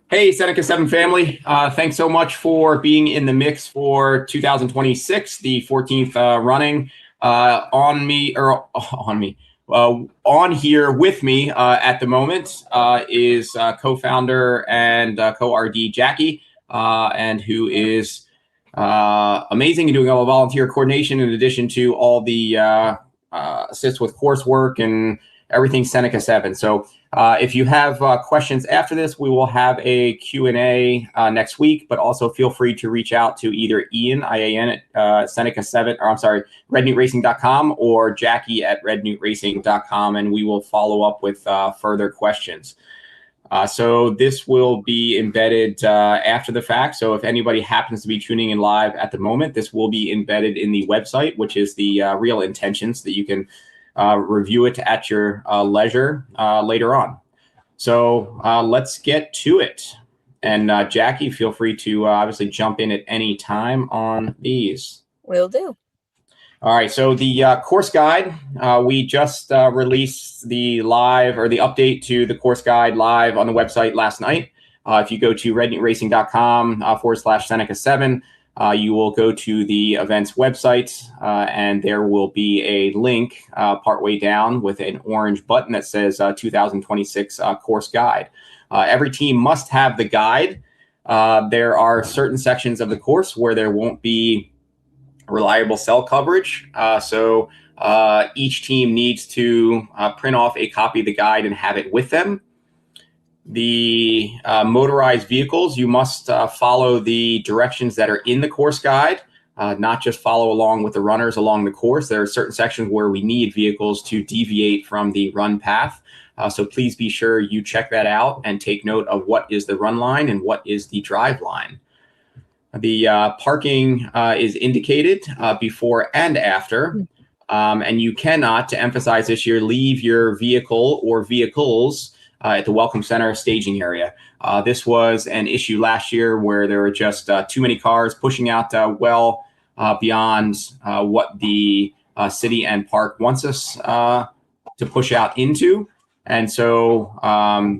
Hey, Seneca7 family. Thanks so much for being in the mix for 2026, the 14th running. On here with me at the moment is co-founder and co-RD Jackie, and who is amazing and doing all the volunteer coordination in addition to all the assists with coursework and everything Seneca7. So if you have questions after this, we will have a Q&A next week, but also feel free to reach out to either Ian, I-A-N, at Seneca7, or I'm sorry, rednewtracing.com, or Jackie at rednewtracing.com, and we will follow up with further questions. So this will be embedded after the fact. So if anybody happens to be tuning in live at the moment, this will be embedded in the website, which is the real intentions that you can review it at your leisure later on. So let's get to it. And Jackie, feel free to obviously jump in at any time on these. Will do. All right, so the course guide, we just released the live or the update to the course guide live on the website last night. If you go to rednewtracing.com/Seneca7, you will go to the events website, and there will be a link partway down with an orange button that says 2026 course guide. Every team must have the guide. There are certain sections of the course where there won't be reliable cell coverage. So each team needs to print off a copy of the guide and have it with them. The motorized vehicles, you must follow the directions that are in the course guide, not just follow along with the runners along the course. There are certain sections where we need vehicles to deviate from the run path. So please be sure you check that out and take note of what is the run line and what is the drive line. The parking is indicated before and after, and you cannot, to emphasize this year, leave your vehicle or vehicles at the Welcome Center staging area. This was an issue last year where there were just too many cars pushing out well beyond what the city and park wants us to push out into. And so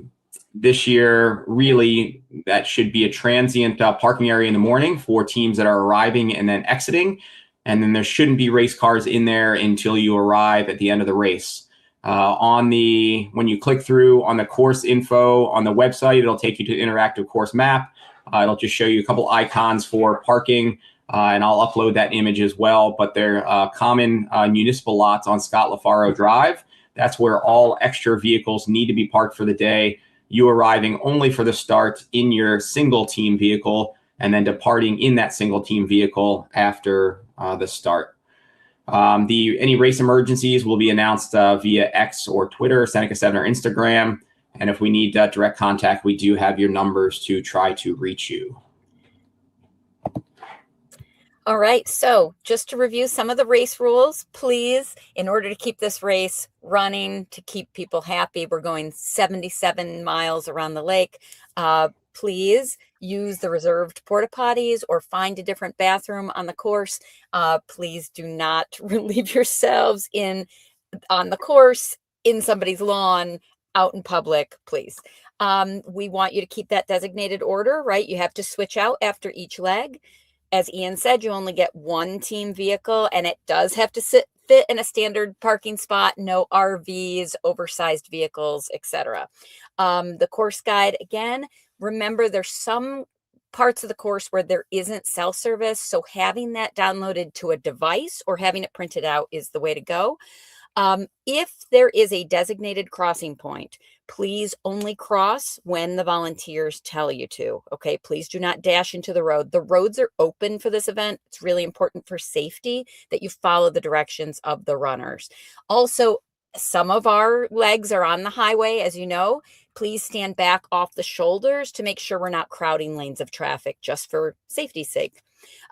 this year, really, that should be a transient parking area in the morning for teams that are arriving and then exiting. And then there shouldn't be race cars in there until you arrive at the end of the race. When you click through on the course info on the website, it'll take you to an interactive course map. It'll just show you a couple icons for parking, and I'll upload that image as well. But they're common municipal lots on Scott LaFaro Drive. That's where all extra vehicles need to be parked for the day. You arriving only for the start in your single team vehicle, and then departing in that single team vehicle after the start. Any race emergencies will be announced via X or Twitter, Seneca7 or Instagram. And if we need direct contact, we do have your numbers to try to reach you. All right, so just to review some of the race rules, please, in order to keep this race running, to keep people happy, we're going 77 miles around the lake. Please use the reserved porta potties or find a different bathroom on the course. Please do not leave yourselves on the course, in somebody's lawn, out in public, please. We want you to keep that designated order, right? You have to switch out after each leg. As Ian said, you only get one team vehicle, and it does have to fit in a standard parking spot, no RVs, oversized vehicles, etc. The course guide, again, remember there's some parts of the course where there isn't cell service, so having that downloaded to a device or having it printed out is the way to go. If there is a designated crossing point, please only cross when the volunteers tell you to. Okay, please do not dash into the road. The roads are open for this event. It's really important for safety that you follow the directions of the runners. Also, some of our legs are on the highway, as you know. Please stand back off the shoulders to make sure we're not crowding lanes of traffic, just for safety's sake.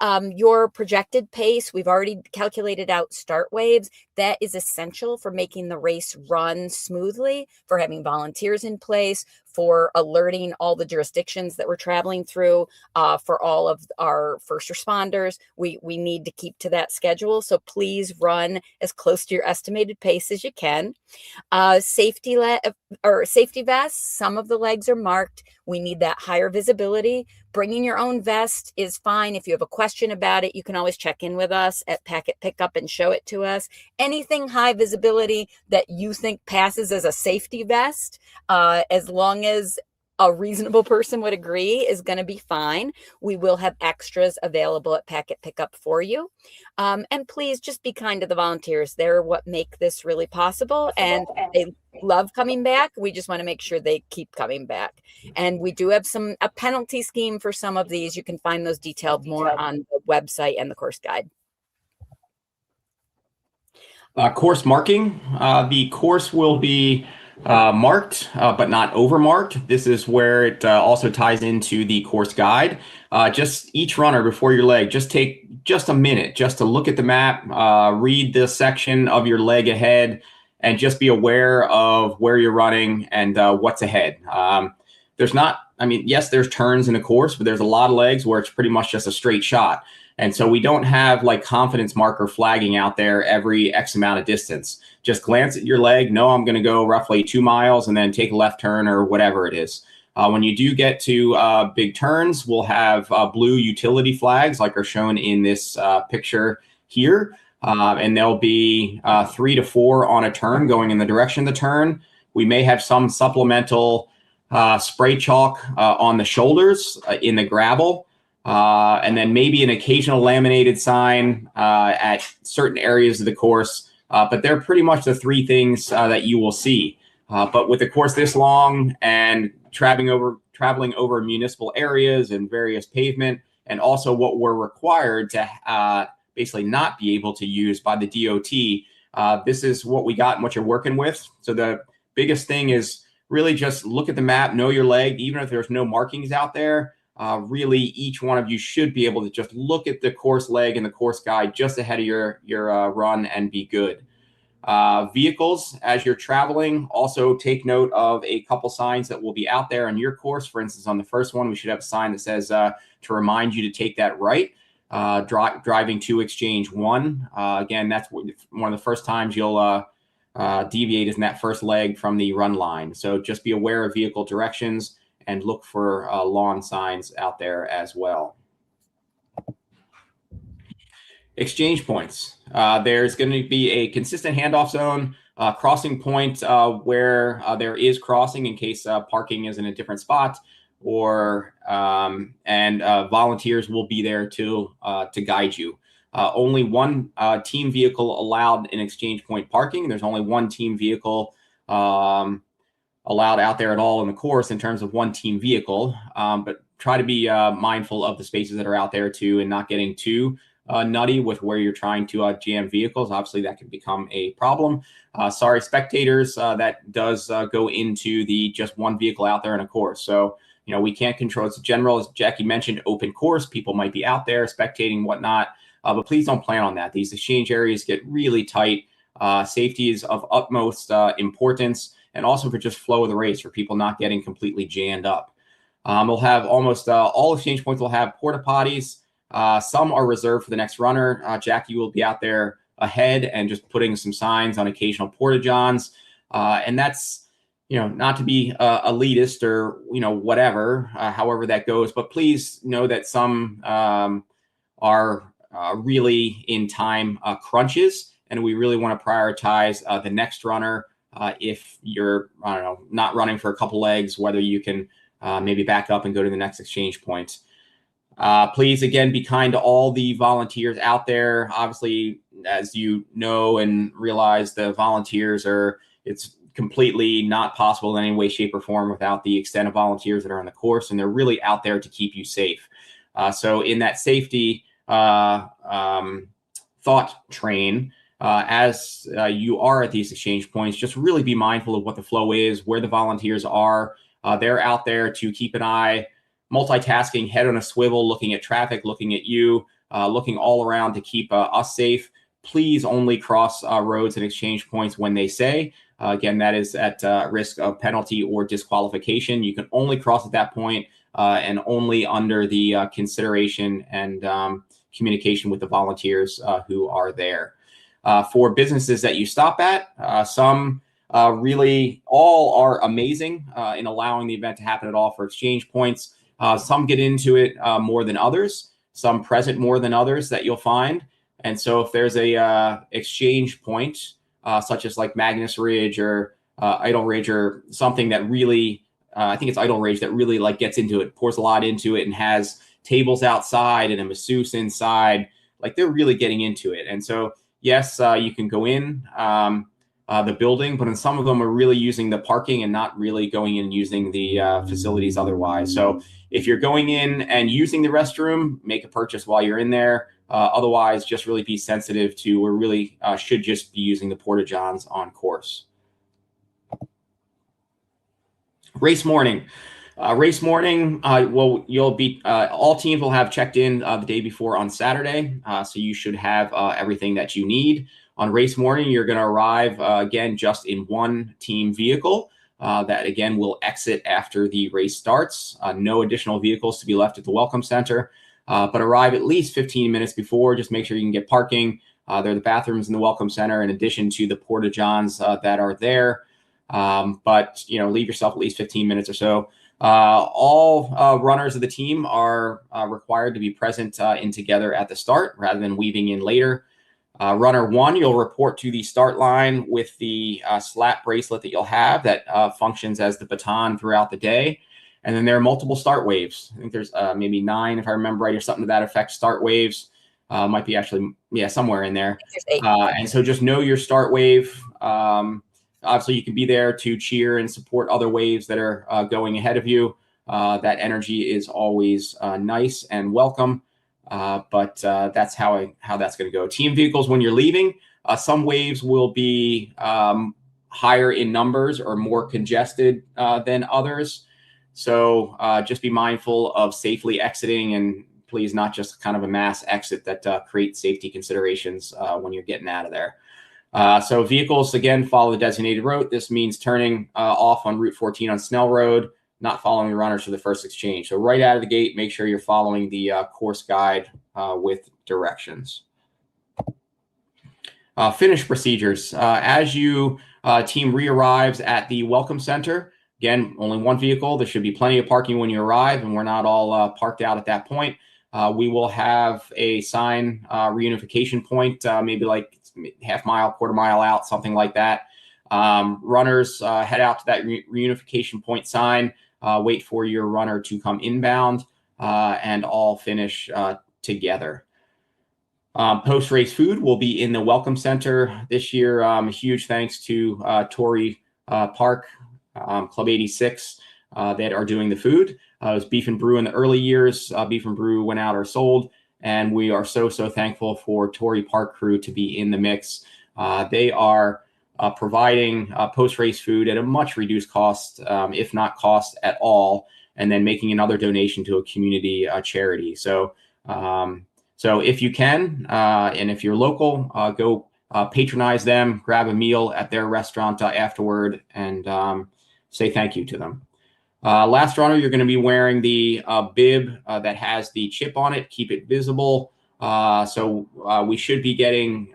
Your projected pace, we've already calculated out start waves. That is essential for making the race run smoothly, for having volunteers in place, for alerting all the jurisdictions that we're traveling through, for all of our first responders. We need to keep to that schedule. So please run as close to your estimated pace as you can. Safety vests, some of the legs are marked. We need that higher visibility. Bringing your own vest is fine. If you have a question about it, you can always check in with us at Packet Pickup and show it to us. Anything high visibility that you think passes as a safety vest, as long as a reasonable person would agree, is going to be fine. We will have extras available at Packet Pickup for you. And please just be kind to the volunteers. They're what make this really possible, and they love coming back. We just want to make sure they keep coming back. And we do have a penalty scheme for some of these. You can find those detailed more on the website and the course guide. Course marking. The course will be marked, but not overmarked. This is where it also ties into the course guide. Just each runner before your leg, just take just a minute just to look at the map, read the section of your leg ahead, and just be aware of where you're running and what's ahead. Yes, there's turns in a course, but there's a lot of legs where it's pretty much just a straight shot. And so we don't have like confidence marker flagging out there every X amount of distance. Just glance at your leg. No, I'm going to go roughly 2 miles and then take a left turn or whatever it is. When you do get to big turns, we'll have blue utility flags like are shown in this picture here. And there'll be 3 to 4 on a turn going in the direction of the turn. We may have some supplemental spray chalk on the shoulders in the gravel. And then maybe an occasional laminated sign at certain areas of the course. But they're pretty much the 3 things that you will see. But with a course this long and traveling over municipal areas and various pavement, and also what we're required to basically not be able to use by the DOT, this is what we got and what you're working with. So the biggest thing is really just look at the map, know your leg, even if there's no markings out there. Really, each one of you should be able to just look at the course leg and the course guide just ahead of your run and be good. Vehicles, as you're traveling, also take note of a couple signs that will be out there on your course. For instance, on the first one, we should have a sign that says to remind you to take that right, driving to exchange 1. Again, that's one of the first times you'll deviate is in that first leg from the run line. So just be aware of vehicle directions and look for lawn signs out there as well. Exchange points. There's going to be a consistent handoff zone, crossing point where there is crossing in case parking is in a different spot, or and volunteers will be there to guide you. Only one team vehicle allowed in exchange point parking. There's only one team vehicle allowed out there at all in the course in terms of one team vehicle, but try to be mindful of the spaces that are out there too, and not getting too nutty with where you're trying to jam vehicles. Obviously that can become a problem. Sorry, spectators, that does go into the just one vehicle out there in a course. So, we can't control. It's general, as Jackie mentioned, open course. People might be out there spectating, whatnot, but please don't plan on that. These exchange areas get really tight. Safety is of utmost importance, and also for just flow of the race, for people not getting completely jammed up. We'll have almost all exchange points will have porta potties. Some are reserved for the next runner. Jackie will be out there ahead and just putting some signs on occasional porta johns. And that's, not to be elitist or, whatever, however that goes. But please know that some are really in time crunches, and we really want to prioritize the next runner. If you're, not running for a couple legs, whether you can maybe back up and go to the next exchange point. Please, again, be kind to all the volunteers out there. Obviously, as you know and realize, the volunteers it's completely not possible in any way, shape, or form without the extent of volunteers that are on the course, and they're really out there to keep you safe. So in that safety thought train, as you are at these exchange points, just really be mindful of what the flow is, where the volunteers are. They're out there to keep an eye, multitasking, head on a swivel, looking at traffic, looking at you. looking all around to keep us safe. Please only cross roads and exchange points when they say. Again, that is at risk of penalty or disqualification. You can only cross at that point and only under the consideration and communication with the volunteers who are there. For businesses that you stop at, some really all are amazing in allowing the event to happen at all for exchange points. Some get into it more than others, some present more than others that you'll find. And so if there's a exchange point, such as like Magnus Ridge or Idle Ridge or something that really, I think it's Idle Ridge that really like gets into it, pours a lot into it and has tables outside and a masseuse inside, like they're really getting into it. And so, yes, you can go in the building, but in some of them are really using the parking and not really going in and using the facilities otherwise. So if you're going in and using the restroom, make a purchase while you're in there. Otherwise, just really be sensitive to, or really should just be using the porta-johns on course. Race morning. Well, you'll be, all teams will have checked in the day before on Saturday. So you should have everything that you need. On race morning, you're going to arrive, again, just in one team vehicle that, again, will exit after the race starts. No additional vehicles to be left at the Welcome Center, but arrive at least 15 minutes before. Just make sure you can get parking. There are the bathrooms in the Welcome Center in addition to the porta-johns that are there. But, you know, leave yourself at least 15 minutes or so. All runners of the team are required to be present in together at the start rather than weaving in later. Runner one, you'll report to the start line with the slat bracelet that you'll have that functions as the baton throughout the day. And then there are multiple start waves. I think there's maybe 9, if I remember right, or something to that effect, start waves. Might be actually, yeah, somewhere in there. And so just know your start wave. Obviously, you can be there to cheer and support other waves that are going ahead of you. That energy is always nice and welcome. But that's how that's going to go. Team vehicles, when you're leaving, some waves will be higher in numbers or more congested than others. So just be mindful of safely exiting, and please not just kind of a mass exit that creates safety considerations when you're getting out of there. So vehicles, again, follow the designated route. This means turning off on Route 14 on Snell Road, not following the runners for the first exchange. So right out of the gate, make sure you're following the course guide with directions. Finish procedures. As you team re-arrives at the Welcome Center, again, only one vehicle. There should be plenty of parking when you arrive, and we're not all parked out at that point. We will have a sign reunification point, maybe like half mile, quarter mile out, something like that. Runners head out to that reunification point sign, wait for your runner to come inbound, and all finish together. Post-race food will be in the Welcome Center this year. A huge thanks to Torrey Park, Club 86, that are doing the food. It was Beef and Brew in the early years. Beef and Brew went out or sold, and we are so thankful for Torrey Park crew to be in the mix. They are providing post-race food at a much reduced cost, if not cost at all, and then making another donation to a community charity. So if you can, and if you're local, go patronize them, grab a meal at their restaurant afterward, and say thank you to them. Last runner, you're going to be wearing the bib that has the chip on it. Keep it visible. So we should be getting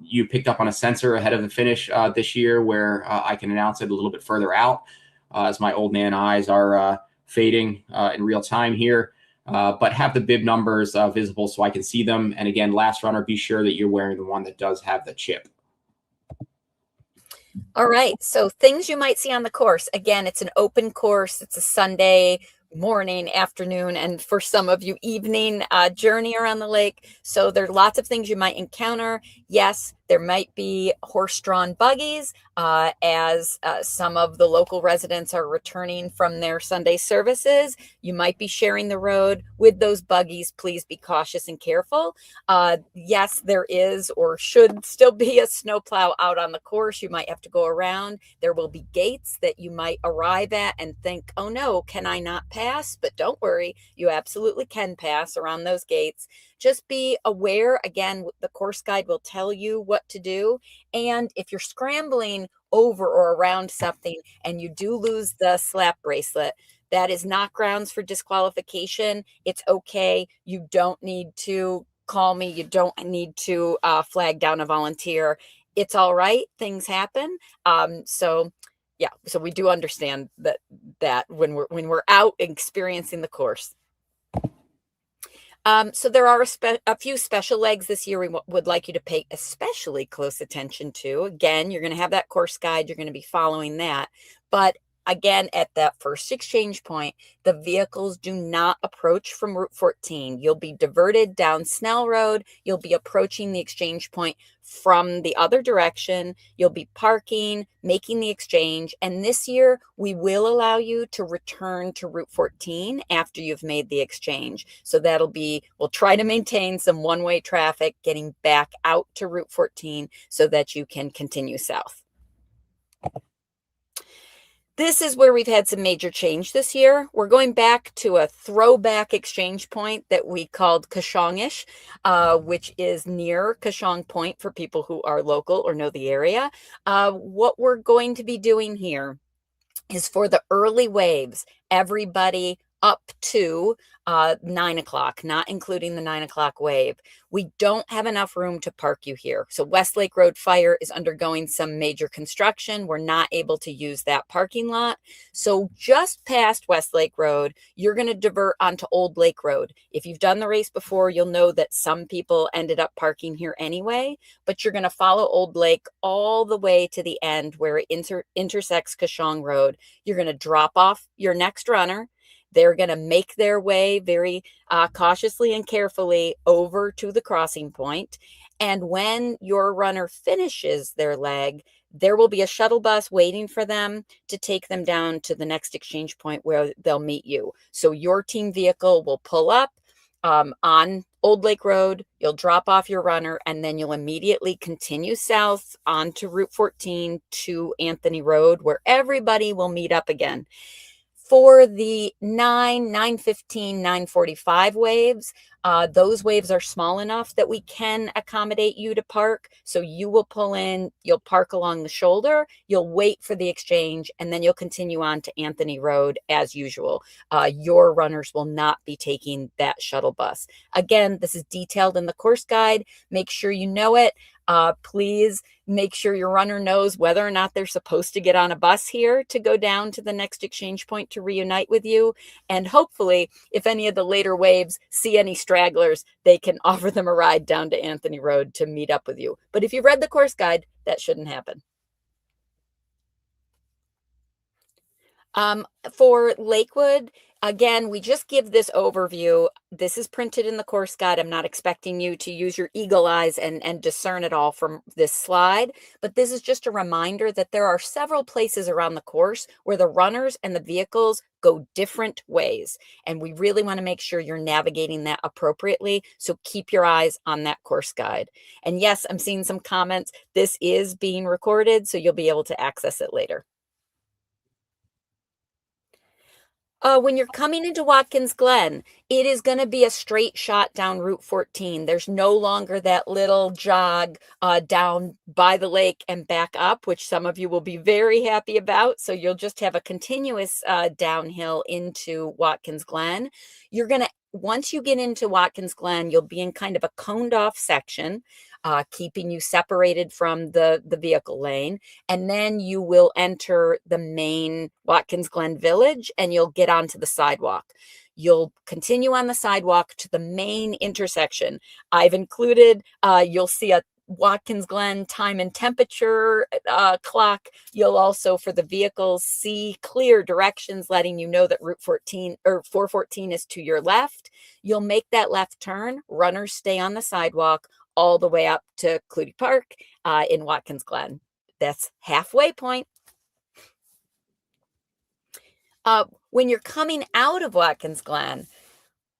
you picked up on a sensor ahead of the finish this year, where I can announce it a little bit further out as my old man eyes are fading in real time here. But have the bib numbers visible so I can see them. And again, last runner, be sure that you're wearing the one that does have the chip. All right. So things you might see on the course. Again, it's an open course. It's a Sunday morning, afternoon, and for some of you, evening journey around the lake. So there are lots of things you might encounter. Yes, there might be horse-drawn buggies as some of the local residents are returning from their Sunday services. You might be sharing the road with those buggies. Please be cautious and careful. Yes, there is or should still be a snowplow out on the course. You might have to go around. There will be gates that you might arrive at and think, oh no, can I not pass pass, but don't worry, you absolutely can pass around those gates. Just be aware, again, the course guide will tell you what to do. And if you're scrambling over or around something and you do lose the slap bracelet, that is not grounds for disqualification. It's okay. You don't need to call me. You don't need to flag down a volunteer. It's all right. Things happen. So yeah, so we do understand that when we're out experiencing the course. So there are a few special legs this year we would like you to pay especially close attention to. Again, you're going to have that course guide. You're going to be following that. But again, at that first exchange point, the vehicles do not approach from Route 14. You'll be diverted down Snell Road. You'll be approaching the exchange point from the other direction. You'll be parking, making the exchange. And this year, we will allow you to return to Route 14 after you've made the exchange. So that'll be, we'll try to maintain some one-way traffic getting back out to Route 14 so that you can continue south. This is where we've had some major change this year. We're going back to a throwback exchange point that we called Kashong-ish, which is near Kashong Point for people who are local or know the area. What we're going to be doing here is for the early waves, everybody up to 9 o'clock, not including the 9 o'clock wave. We don't have enough room to park you here. So Westlake Road Fire is undergoing some major construction. We're not able to use that parking lot. So just past Westlake Road, you're going to divert onto Old Lake Road. If you've done the race before, you'll know that some people ended up parking here anyway, but you're going to follow Old Lake all the way to the end where it intersects Kashong Road. You're going to drop off your next runner. They're going to make their way very cautiously and carefully over to the crossing point. And when your runner finishes their leg, there will be a shuttle bus waiting for them to take them down to the next exchange point where they'll meet you. So your team vehicle will pull up on Old Lake Road. You'll drop off your runner, and then you'll immediately continue south onto Route 14 to Anthony Road, where everybody will meet up again. For the 9:15, 9:45 waves, those waves are small enough that we can accommodate you to park. So you will pull in, you'll park along the shoulder, you'll wait for the exchange, and then you'll continue on to Anthony Road as usual. Your runners will not be taking that shuttle bus. Again, this is detailed in the course guide. Make sure you know it. Please make sure your runner knows whether or not they're supposed to get on a bus here to go down to the next exchange point to reunite with you. And hopefully, if any of the later waves see any stragglers, they can offer them a ride down to Anthony Road to meet up with you. But if you've read the course guide, that shouldn't happen. For Lakewood, again, we just give this overview. This is printed in the course guide. I'm not expecting you to use your eagle eyes and discern it all from this slide, but this is just a reminder that there are several places around the course where the runners and the vehicles go different ways. And we really want to make sure you're navigating that appropriately. So keep your eyes on that course guide. And yes, I'm seeing some comments. This is being recorded, so you'll be able to access it later. When you're coming into Watkins Glen, it is going to be a straight shot down Route 14. There's no longer that little jog down by the lake and back up, which some of you will be very happy about. So you'll just have a continuous downhill into Watkins Glen. You're going to, once you get into Watkins Glen, you'll be in kind of a coned off section, keeping you separated from the vehicle lane. And then you will enter the main Watkins Glen Village and you'll get onto the sidewalk. You'll continue on the sidewalk to the main intersection. I've included, you'll see a Watkins Glen time and temperature clock. You'll also, for the vehicles, see clear directions letting you know that Route 14 or 414 is to your left. You'll make that left turn. Runners stay on the sidewalk all the way up to Clutie Park in Watkins Glen. That's halfway point. When you're coming out of Watkins Glen,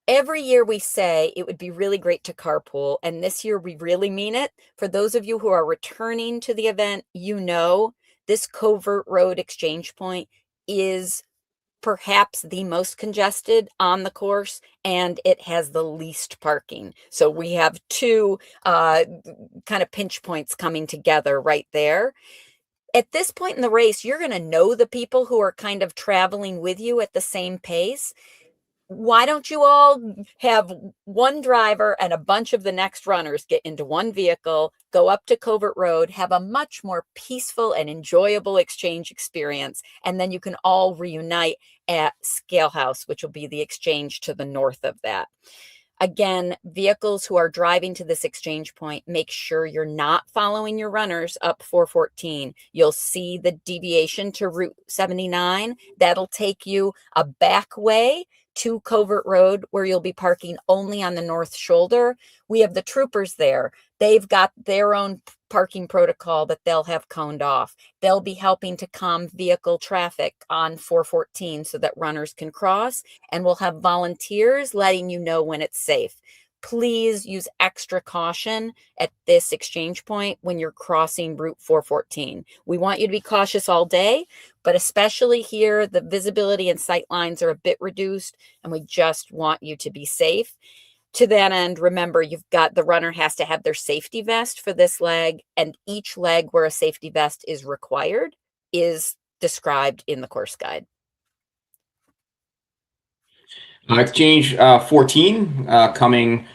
every year we say it would be really great to carpool, and this year we really mean it. For those of you who are returning to the event, you know this Covert Road exchange point is perhaps the most congested on the course, and it has the least parking. So we have two kind of pinch points coming together right there. At this point in the race, you're going to know the people who are kind of traveling with you at the same pace. Why don't you all have one driver and a bunch of the next runners get into one vehicle, go up to Covert Road, have a much more peaceful and enjoyable exchange experience, and then you can all reunite at Scalehouse, which will be the exchange to the north of that. Again, vehicles who are driving to this exchange point, make sure you're not following your runners up 414. You'll see the deviation to Route 79. That'll take you a back way to Covert Road, where you'll be parking only on the north shoulder. We have the troopers there. They've got their own parking protocol that they'll have coned off. They'll be helping to calm vehicle traffic on 414 so that runners can cross, and we'll have volunteers letting you know when it's safe. Please use extra caution at this exchange point when you're crossing Route 414. We want you to be cautious all day, but especially here, the visibility and sight lines are a bit reduced, and we just want you to be safe. To that end, remember, you've got the runner has to have their safety vest for this leg, and each leg where a safety vest is required is described in the course guide. Exchange 14, coming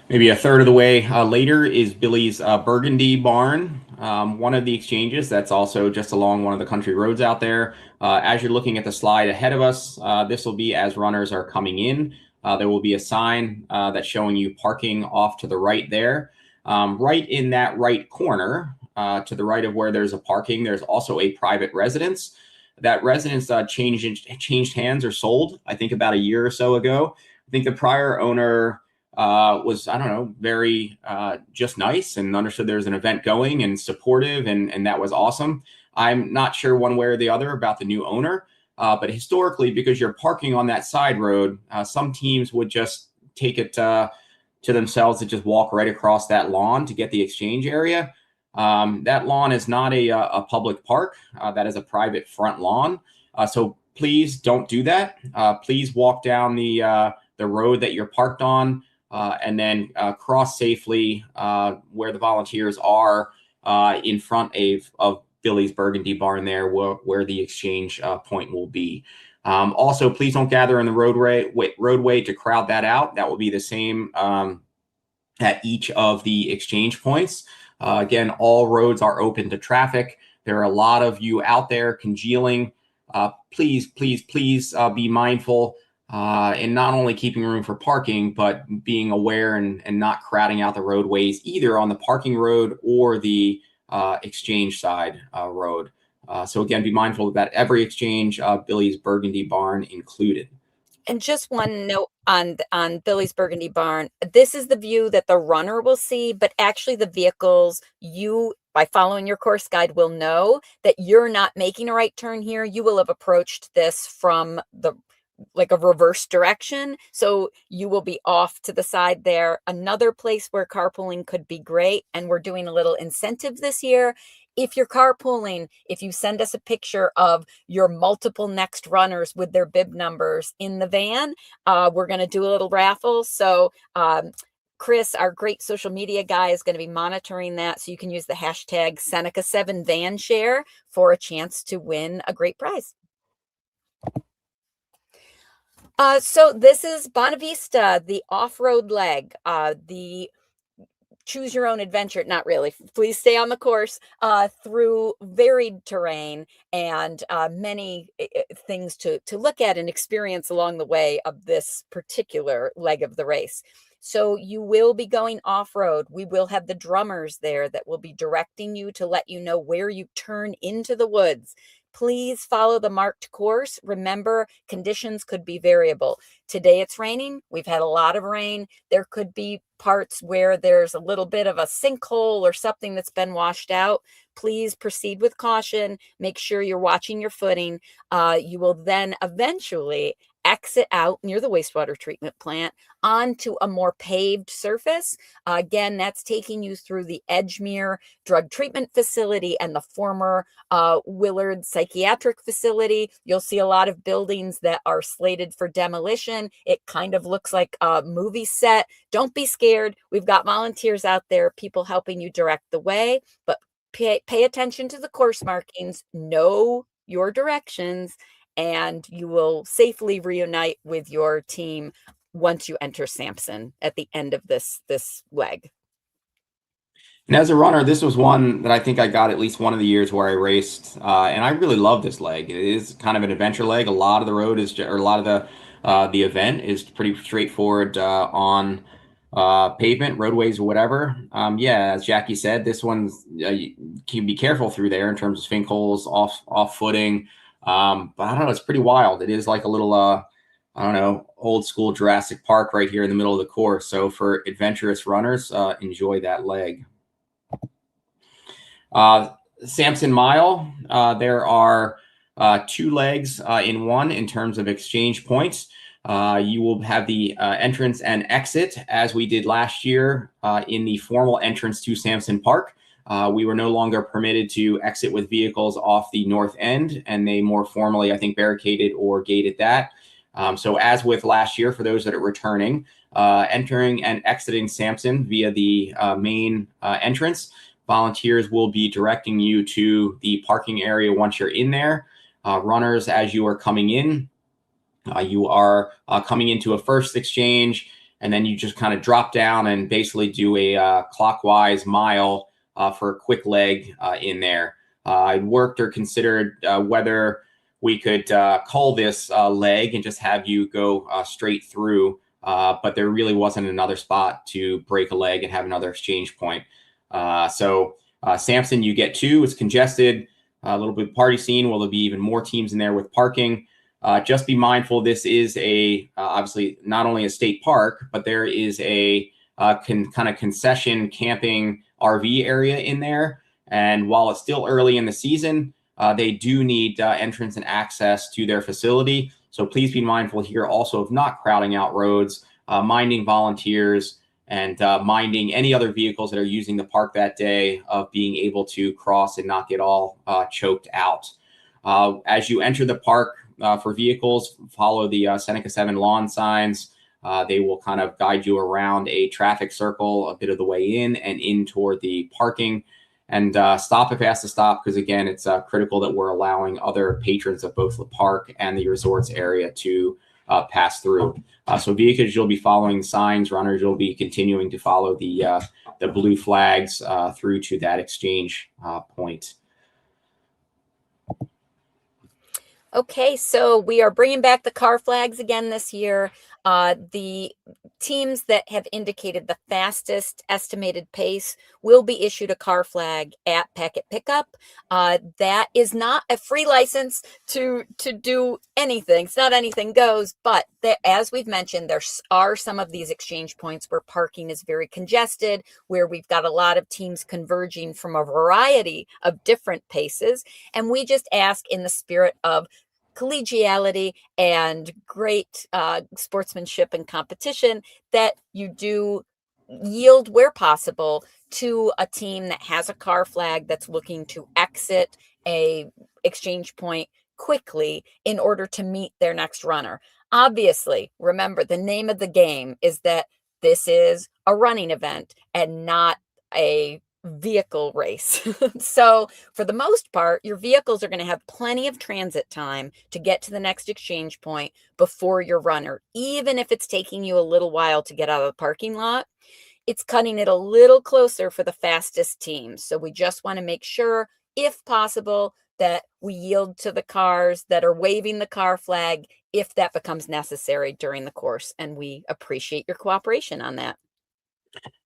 maybe a third of the way later, is Billy's Burgundy barn. One of the exchanges that's also just along one of the country roads out there. As you're looking at the slide ahead of us, this will be as runners are coming in. There will be a sign that's showing you parking off to the right there. Right in that right corner, to the right of where there's a parking, there's also a private residence. That residence changed hands or sold, I think, about a year or so ago. I think the prior owner was, I don't know, very just nice and understood there's an event going and supportive, and that was awesome. I'm not sure one way or the other about the new owner, but historically, because you're parking on that side road, some teams would just take it to themselves to just walk right across that lawn to get the exchange area. That lawn is not a public park. That is a private front lawn. So please don't do that. Please walk down the road that you're parked on, and then cross safely where the volunteers are in front of Billy's Burgundy barn there, where the exchange point will be. Also, please don't gather in the roadway to crowd that out. That will be the same at each of the exchange points. Again, all roads are open to traffic. There are a lot of you out there congealing. Please be mindful in not only keeping room for parking, but being aware and not crowding out the roadways, either on the parking road or the exchange side road. So again, be mindful that every exchange, Billy's Burgundy barn included. And just one note on Billy's Burgundy barn. This is the view that the runner will see, but actually the vehicles, you, by following your course guide, will know that you're not making a right turn here. You will have approached this from like a reverse direction. So you will be off to the side there. Another place where carpooling could be great, and we're doing a little incentive this year. If you're carpooling, if you send us a picture of your multiple next runners with their bib numbers in the van, we're going to do a little raffle. So Chris, our great social media guy, is going to be monitoring that. So you can use the hashtag Seneca7 van share for a chance to win a great prize. So this is Bonavista, the off-road leg, the choose your own adventure. Not really. Please stay on the course through varied terrain and many things to look at and experience along the way of this particular leg of the race. So you will be going off-road. We will have the drummers there that will be directing you to let you know where you turn into the woods. Please follow the marked course. Remember, conditions could be variable. Today it's raining. We've had a lot of rain. There could be parts where there's a little bit of a sinkhole or something that's been washed out. Please proceed with caution. Make sure you're watching your footing. You will then eventually, exit out near the wastewater treatment plant onto a more paved surface. Again, that's taking you through the Edgemere Drug Treatment Facility and the former Willard Psychiatric Facility. You'll see a lot of buildings that are slated for demolition. It kind of looks like a movie set. Don't be scared. We've got volunteers out there, people helping you direct the way, but pay attention to the course markings, know your directions, and you will safely reunite with your team once you enter Sampson at the end of this leg. And as a runner, this was one that I think I got at least one of the years where I raced, and I really love this leg. It is kind of an adventure leg. A lot of the road is, or a lot of the event is pretty straightforward on pavement, roadways, or whatever. Yeah, as Jackie said, this one's you can be careful through there in terms of sinkholes, off footing. But I don't know, it's pretty wild. It is like a little I don't know, old school Jurassic Park right here in the middle of the course. So for adventurous runners, enjoy that leg. Sampson Mile, there are 2 legs in one in terms of exchange points. You will have the entrance and exit as we did last year in the formal entrance to Sampson Park. We were no longer permitted to exit with vehicles off the north end, and they more formally, I think, barricaded or gated that. So as with last year, for those that are returning, entering and exiting Sampson via the main entrance, volunteers will be directing you to the parking area once you're in there. Runners, as you are coming in, you are coming into a first exchange, and then you just kind of drop down and basically do a clockwise mile for a quick leg in there. I worked or considered whether we could call this leg and just have you go straight through, but there really wasn't another spot to break a leg and have another exchange point. So Sampson, you get 2. It's congested, a little bit of party scene. Will there be even more teams in there with parking? Just be mindful, this is a obviously not only a state park, but there is a kind of concession camping RV area in there. And while it's still early in the season, they do need entrance and access to their facility. So please be mindful here also of not crowding out roads, minding volunteers, and minding any other vehicles that are using the park that day of being able to cross and not get all choked out. As you enter the park for vehicles, follow the Seneca7 lawn signs. They will kind of guide you around a traffic circle a bit of the way in and in toward the parking. And stop if it has to stop, because again, it's critical that we're allowing other patrons of both the park and the resorts area to pass through. So vehicles, you'll be following signs. Runners, you'll be continuing to follow the blue flags through to that exchange point. Okay, so we are bringing back the car flags again this year. The teams that have indicated the fastest estimated pace will be issued a car flag at packet pickup. That is not a free license to do anything. It's not anything goes, but as we've mentioned, there are some of these exchange points where parking is very congested, where we've got a lot of teams converging from a variety of different paces. And we just ask, in the spirit of collegiality and great sportsmanship and competition, that you do yield where possible to a team that has a car flag that's looking to exit a exchange point quickly in order to meet their next runner. Obviously, remember, the name of the game is that this is a running event and not a vehicle race. So for the most part, your vehicles are going to have plenty of transit time to get to the next exchange point before your runner. Even if it's taking you a little while to get out of the parking lot, it's cutting it a little closer for the fastest teams. So we just want to make sure, if possible, that we yield to the cars that are waving the car flag if that becomes necessary during the course. And we appreciate your cooperation on that.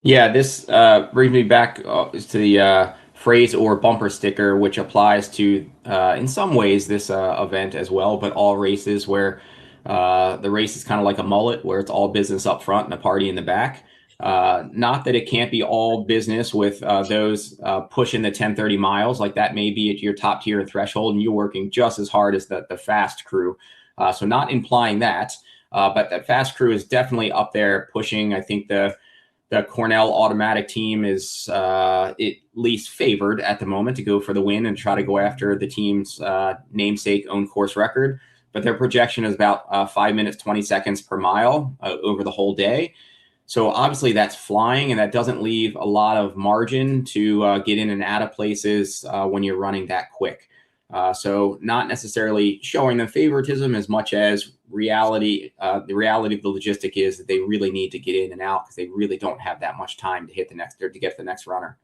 Yeah, this brings me back to the phrase or bumper sticker, which applies to, in some ways, this event as well, but all races where the race is kind of like a mullet, where it's all business up front and a party in the back. Not that it can't be all business with those pushing the 10-30 miles, like that may be at your top tier threshold, and you're working just as hard as the fast crew. So not implying that, but that fast crew is definitely up there pushing. I think the Cornell automatic team is at least favored at the moment to go for the win and try to go after the team's namesake own course record. But their projection is about 5 minutes, 20 seconds per mile over the whole day. So obviously that's flying, and that doesn't leave a lot of margin to get in and out of places when you're running that quick. So not necessarily showing them favoritism as much as reality. The reality of the logistic is that they really need to get in and out because they really don't have that much time to hit the next or to get to the next runner.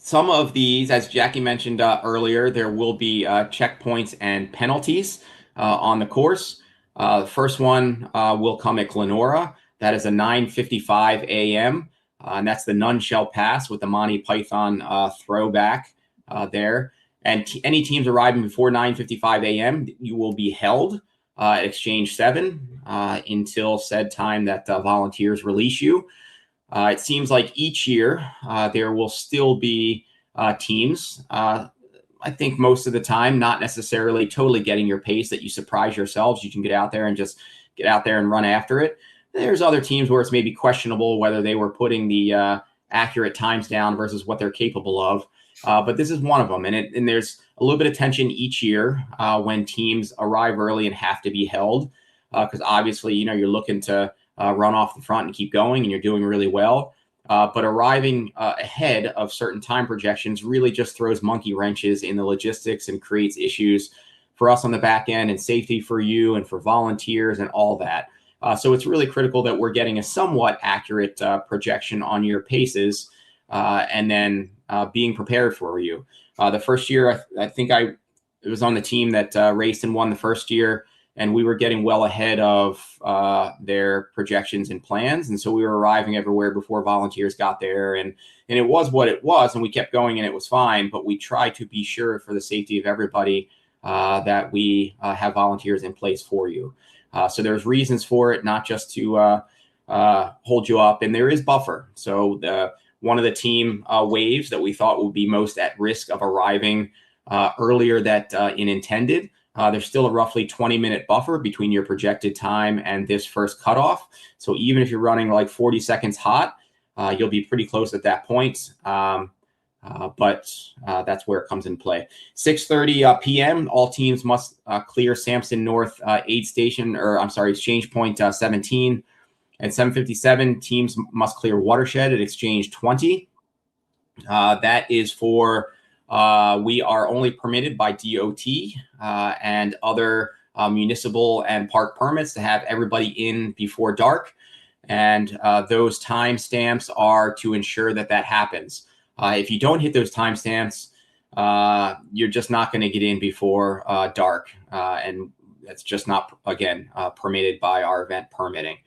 Some of these, as Jackie mentioned earlier, there will be checkpoints and penalties on the course. The first one will come at Glenora. That is a 9:55 a.m. And that's the None Shall Pass with the Monty Python throwback there. And any teams arriving before 9:55 a.m., you will be held at Exchange 7 until said time that volunteers release you. It seems like each year there will still be teams, I think most of the time, not necessarily totally getting your pace that you surprise yourselves. You can get out there and just get out there and run after it. There's other teams where it's maybe questionable whether they were putting the accurate times down versus what they're capable of. But this is one of them. And there's a little bit of tension each year when teams arrive early and have to be held. Because obviously, you're looking to run off the front and keep going, and you're doing really well. But arriving ahead of certain time projections really just throws monkey wrenches in the logistics and creates issues for us on the back end and safety for you and for volunteers and all that. So it's really critical that we're getting a somewhat accurate projection on your paces and then being prepared for you. The first year, I think it was on the team that raced and won the first year, and we were getting well ahead of their projections and plans. And so we were arriving everywhere before volunteers got there. And it was what it was, and we kept going and it was fine. But we tried to be sure for the safety of everybody that we have volunteers in place for you. So there's reasons for it, not just to hold you up. And there is buffer. So one of the team waves that we thought would be most at risk of arriving earlier than intended, there's still a roughly 20-minute buffer between your projected time and this first cutoff. So even if you're running like 40 seconds hot, you'll be pretty close at that point. But that's where it comes in play. 6:30 p.m. All teams must clear Sampson North aid station, exchange point 17. At 7:57, teams must clear Watershed at exchange 20. That is for we are only permitted by DOT and other municipal and park permits to have everybody in before dark. And those timestamps are to ensure that happens. If you don't hit those timestamps, you're just not going to get in before dark. And that's just not, again, permitted by our event permitting.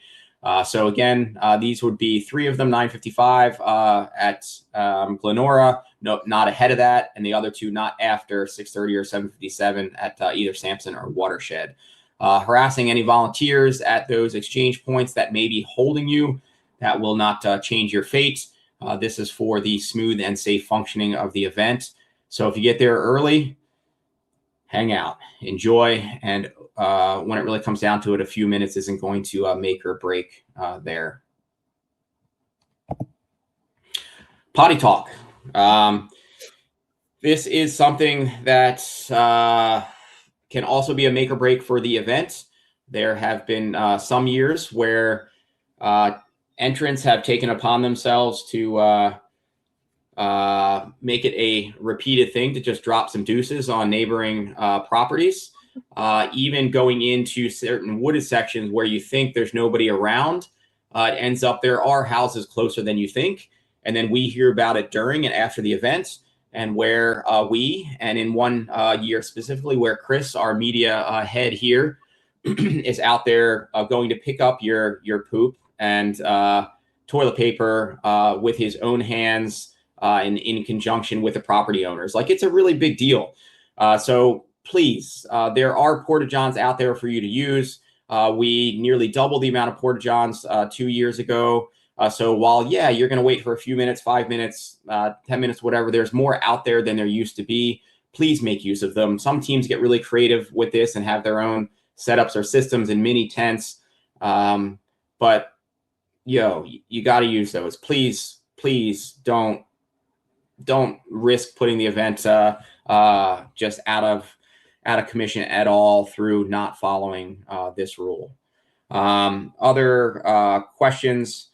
So again, these would be three of them, 9:55 at Glenora, no, not ahead of that, and the other two not after 6:30 or 7:57 at either Sampson or Watershed. Harassing any volunteers at those exchange points that may be holding you, that will not change your fate. This is for the smooth and safe functioning of the event. So if you get there early, hang out, enjoy, and when it really comes down to it, a few minutes isn't going to make or break there. Potty talk. This is something that can also be a make or break for the event. There have been some years where entrants have taken upon themselves to make it a repeated thing to just drop some deuces on neighboring properties, even going into certain wooded sections where you think there's nobody around. It ends up there are houses closer than you think. And then we hear about it during and after the event, and where and in one year specifically where Chris, our media head here, is out there going to pick up your poop and toilet paper with his own hands in conjunction with the property owners. Like, it's a really big deal. So please, there are porta-johns out there for you to use. We nearly doubled the amount of porta-johns 2 years ago. So while, yeah, you're going to wait for a few minutes, 5 minutes, 10 minutes, whatever, there's more out there than there used to be. Please make use of them. Some teams get really creative with this and have their own setups or systems and mini tents. But you got to use those. Please don't risk putting the event just out of commission at all through not following this rule. Other questions.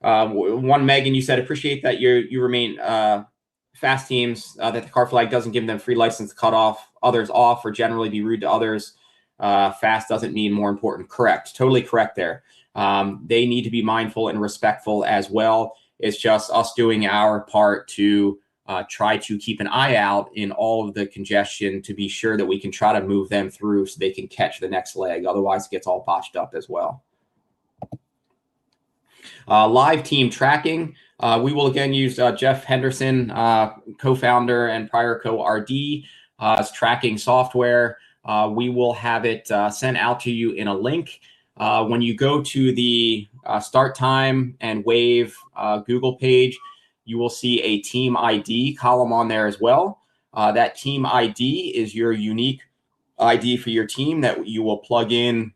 One, Megan, you said, appreciate that you remain fast teams, that the car flag doesn't give them free license to cut others off or generally be rude to others. Fast doesn't mean more important. Correct. Totally correct there. They need to be mindful and respectful as well. It's just us doing our part to try to keep an eye out in all of the congestion to be sure that we can try to move them through so they can catch the next leg. Otherwise, it gets all botched up as well. Live team tracking. We will again use Jeff Henderson, co-founder and prior co-RD, as tracking software. We will have it sent out to you in a link. When you go to the start time and wave Google page, you will see a team ID column on there as well. That team ID is your unique ID for your team that you will plug in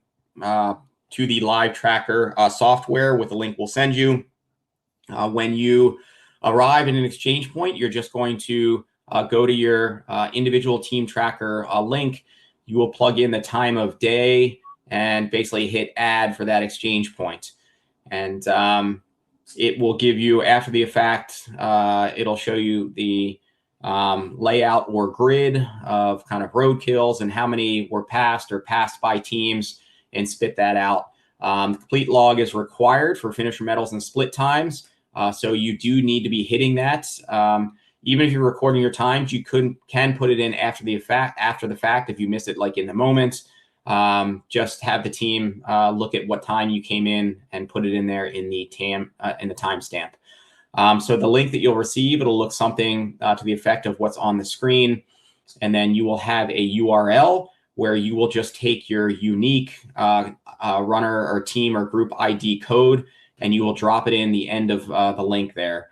to the live tracker software with the link we'll send you. When you arrive in an exchange point, you're just going to go to your individual team tracker link. You will plug in the time of day and basically hit add for that exchange point. And it will give you, after the fact, it'll show you the layout or grid of kind of road kills and how many were passed or passed by teams, and spit that out. The complete log is required for finisher medals and split times. So you do need to be hitting that. Even if you're recording your times, you can put it in after the fact if you miss it like in the moment. Just have the team look at what time you came in and put it in there in the timestamp. So the link that you'll receive, it'll look something to the effect of what's on the screen, and then you will have a URL where you will just take your unique runner or team or group ID code, and you will drop it in the end of the link there.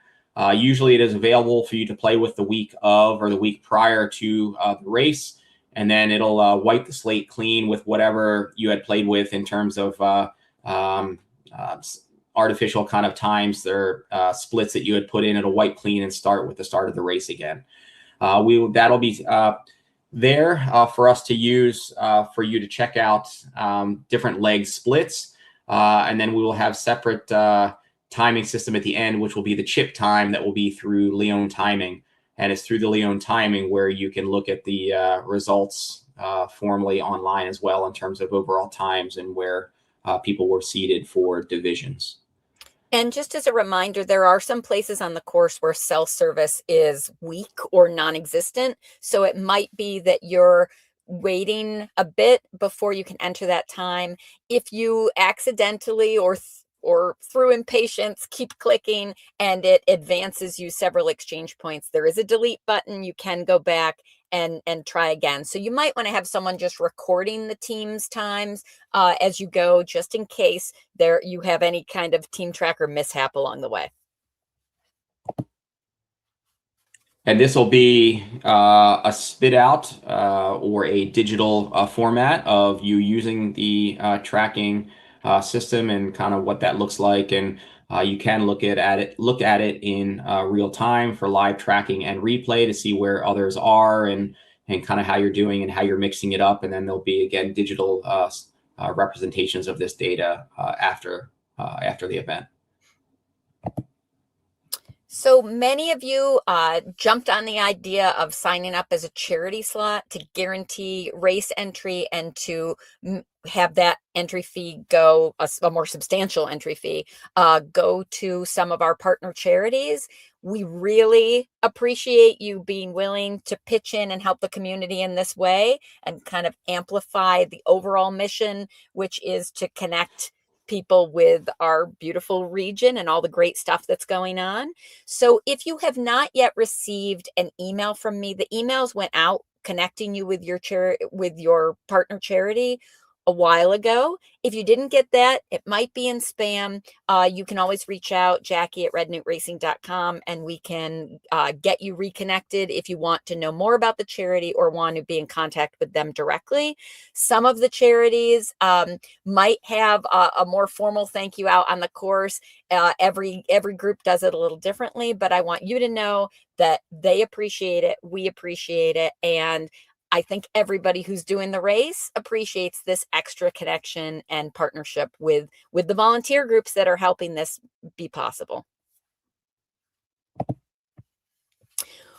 Usually it is available for you to play with the week of or the week prior to the race, and then it'll wipe the slate clean with whatever you had played with in terms of artificial kind of times or splits that you had put in. It'll wipe clean and start with the start of the race again. That'll be there for us to use for you to check out different leg splits. And then we will have separate timing system at the end, which will be the chip time that will be through Leon timing. And it's through the Leon timing where you can look at the results formally online as well in terms of overall times and where people were seated for divisions. And just as a reminder, there are some places on the course where cell service is weak or non-existent. So it might be that you're waiting a bit before you can enter that time. If you accidentally or through impatience keep clicking and it advances you several exchange points, there is a delete button. You can go back and try again. So you might want to have someone just recording the team's times as you go, just in case you have any kind of team tracker mishap along the way. And this will be a spit out or a digital format of you using the tracking system and kind of what that looks like. And you can look at it in real time for live tracking and replay to see where others are and kind of how you're doing and how you're mixing it up. And then there'll be, again, digital representations of this data after the event. So many of you jumped on the idea of signing up as a charity slot to guarantee race entry and to have that entry fee go, a more substantial entry fee, go to some of our partner charities. We really appreciate you being willing to pitch in and help the community in this way and kind of amplify the overall mission, which is to connect people with our beautiful region and all the great stuff that's going on. So if you have not yet received an email from me, the emails went out connecting you with your partner charity. a while ago. If you didn't get that, it might be in spam. You can always reach out, Jackie at rednewtracing.com, and we can get you reconnected if you want to know more about the charity or want to be in contact with them directly. Some of the charities might have a more formal thank you out on the course. Every group does it a little differently, but I want you to know that they appreciate it, we appreciate it, and I think everybody who's doing the race appreciates this extra connection and partnership with the volunteer groups that are helping this be possible.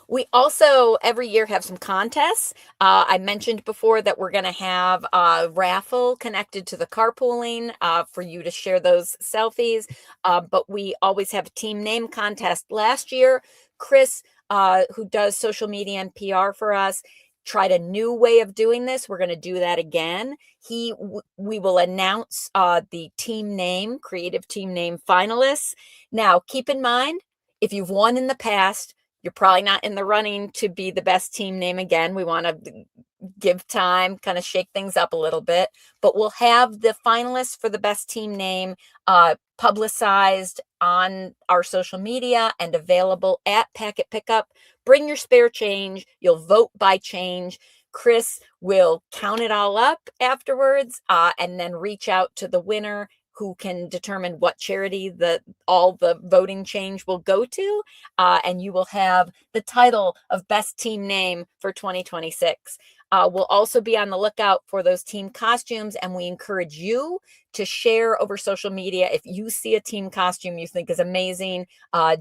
We also every year have some contests. I mentioned before that we're going to have a raffle connected to the carpooling for you to share those selfies. But we always have a team name contest. Last year, Chris, who does social media and PR for us, tried a new way of doing this. We're going to do that again. We will announce the team name, creative team name finalists. Now, keep in mind, if you've won in the past, you're probably not in the running to be the best team name again. We want to give time, kind of shake things up a little bit, but we'll have the finalists for the best team name publicized on our social media and available at Packet Pickup. Bring your spare change. You'll vote by change. Chris will count it all up afterwards and then reach out to the winner, who can determine what charity all the voting change will go to. And you will have the title of Best Team Name for 2026. We'll also be on the lookout for those team costumes, and we encourage you to share over social media if you see a team costume you think is amazing,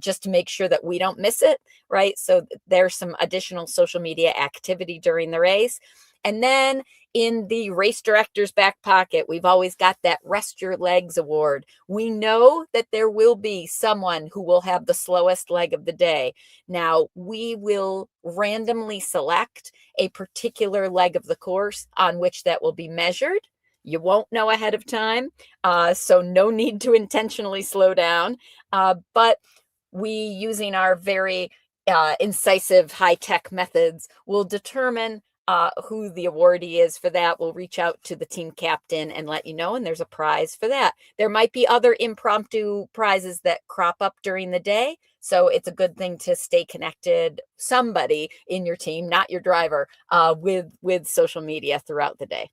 just to make sure that we don't miss it, right? So there's some additional social media activity during the race. And then in the race director's back pocket, we've always got that Rest Your Legs award. We know that there will be someone who will have the slowest leg of the day. Now, we will randomly select a particular leg of the course on which that will be measured. You won't know ahead of time, so no need to intentionally slow down. But we, using our very incisive high-tech methods, will determine who the awardee is for that. We'll reach out to the team captain and let you know, and there's a prize for that. There might be other impromptu prizes that crop up during the day, so it's a good thing to stay connected, somebody in your team, not your driver, with social media throughout the day.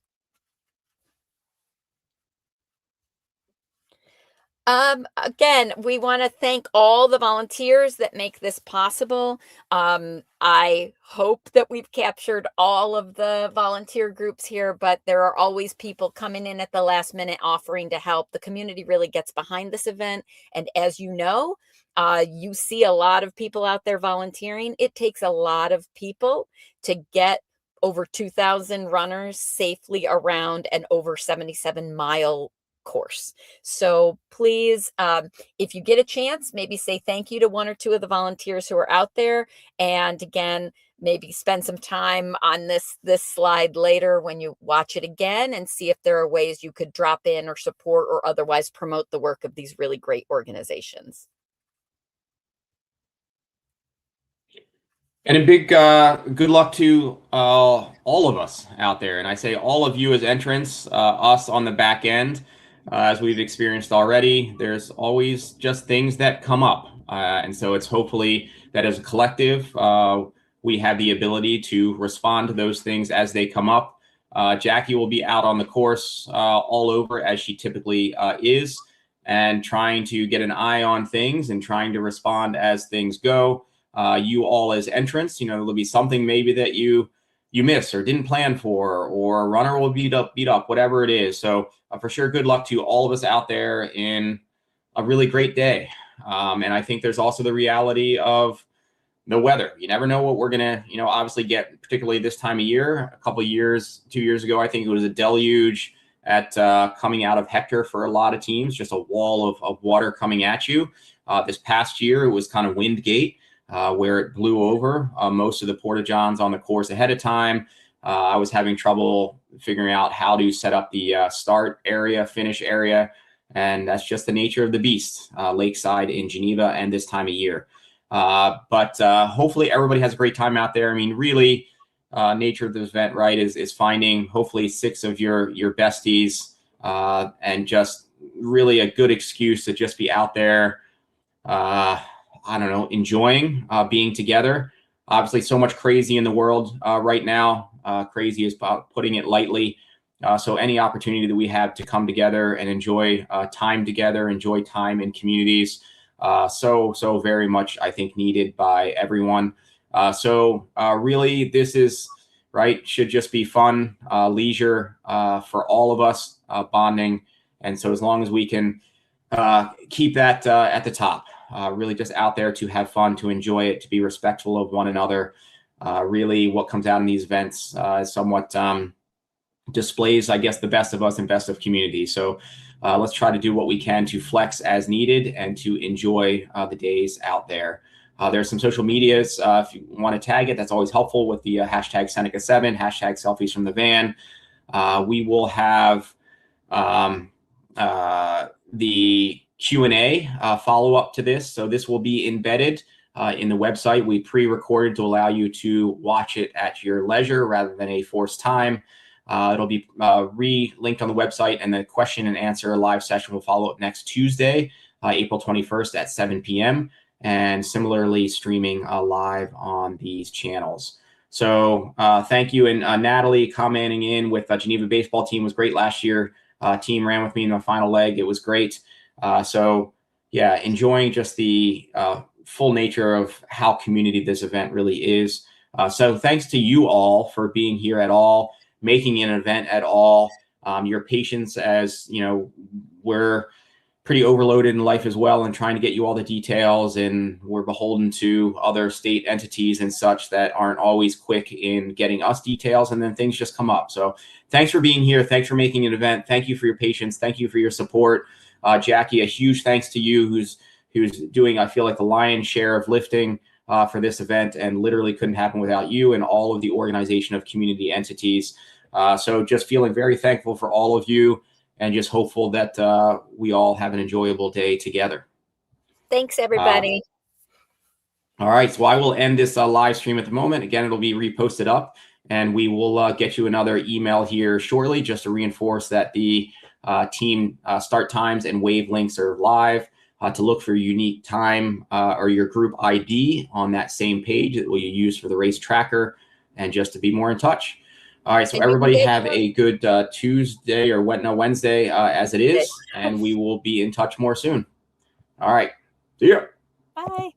Again, we want to thank all the volunteers that make this possible. I hope that we've captured all of the volunteer groups here, but there are always people coming in at the last minute offering to help. The community really gets behind this event. And as you know, you see a lot of people out there volunteering. It takes a lot of people to get over 2,000 runners safely around an over 77-mile course. So please, if you get a chance, maybe say thank you to one or two of the volunteers who are out there. And again, maybe spend some time on this slide later when you watch it again and see if there are ways you could drop in or support or otherwise promote the work of these really great organizations. And a big good luck to all of us out there. And I say all of you as entrants, us on the back end. As we've experienced already, there's always just things that come up. And so it's hopefully that as a collective, we have the ability to respond to those things as they come up. Jackie will be out on the course all over, as she typically is, and trying to get an eye on things and trying to respond as things go. You all as entrants, there'll be something maybe that you miss or didn't plan for, or a runner will beat up, whatever it is. So for sure, good luck to all of us out there in a really great day. And I think there's also the reality of the weather. You never know what we're going to, obviously get, particularly this time of year. A couple of years, 2 years ago, I think it was a deluge at coming out of Hector for a lot of teams, just a wall of water coming at you. This past year, it was kind of Windgate, where it blew over most of the porta-johns on the course ahead of time. I was having trouble figuring out how to set up the start area, finish area, and that's just the nature of the beast, Lakeside in Geneva and this time of year. But hopefully everybody has a great time out there. I mean, really, nature of this event, right, is finding hopefully 6 of your besties and just really a good excuse to just be out there, I don't know, enjoying being together. Obviously, so much crazy in the world right now. Crazy is putting it lightly. So any opportunity that we have to come together and enjoy time together, enjoy time in communities, so very much, I think, needed by everyone. So really, this is, right, should just be fun, leisure for all of us, bonding. And so as long as we can keep that at the top, really just out there to have fun, to enjoy it, to be respectful of one another. Really what comes out in these events is somewhat displays, I guess, the best of us and best of community. So let's try to do what we can to flex as needed and to enjoy the days out there. There's some social medias. If you want to tag it, that's always helpful with the hashtag Seneca7, hashtag selfies from the van. We will have the Q&A follow-up to this. So this will be embedded in the website. We pre-recorded to allow you to watch it at your leisure rather than a forced time. It'll be re-linked on the website, and the question and answer live session will follow up next Tuesday, April 21st at 7 p.m. and similarly streaming live on these channels. So thank you. And Natalie commenting in with Geneva baseball team was great last year. Team ran with me in the final leg. It was great. So yeah, enjoying just the full nature of how community this event really is. So thanks to you all for being here at all, making an event at all. Your patience, as you know, we're pretty overloaded in life as well and trying to get you all the details, and we're beholden to other state entities and such that aren't always quick in getting us details, and then things just come up. So thanks for being here. Thanks for making an event. Thank you for your patience. Thank you for your support. Jackie, a huge thanks to you, who's doing, I feel like, the lion's share of lifting for this event, and literally couldn't happen without you and all of the organization of community entities. So just feeling very thankful for all of you, and just hopeful that we all have an enjoyable day together. Thanks, everybody. All right, so I will end this live stream at the moment. Again, it'll be reposted up, and we will get you another email here shortly just to reinforce that the team start times and wave links are live. To look for unique time or your group ID on that same page that will you use for the race tracker, and just to be more in touch. All right, so everybody have a good Tuesday or Wednesday as it is, and we will be in touch more soon. All right, see ya. Bye.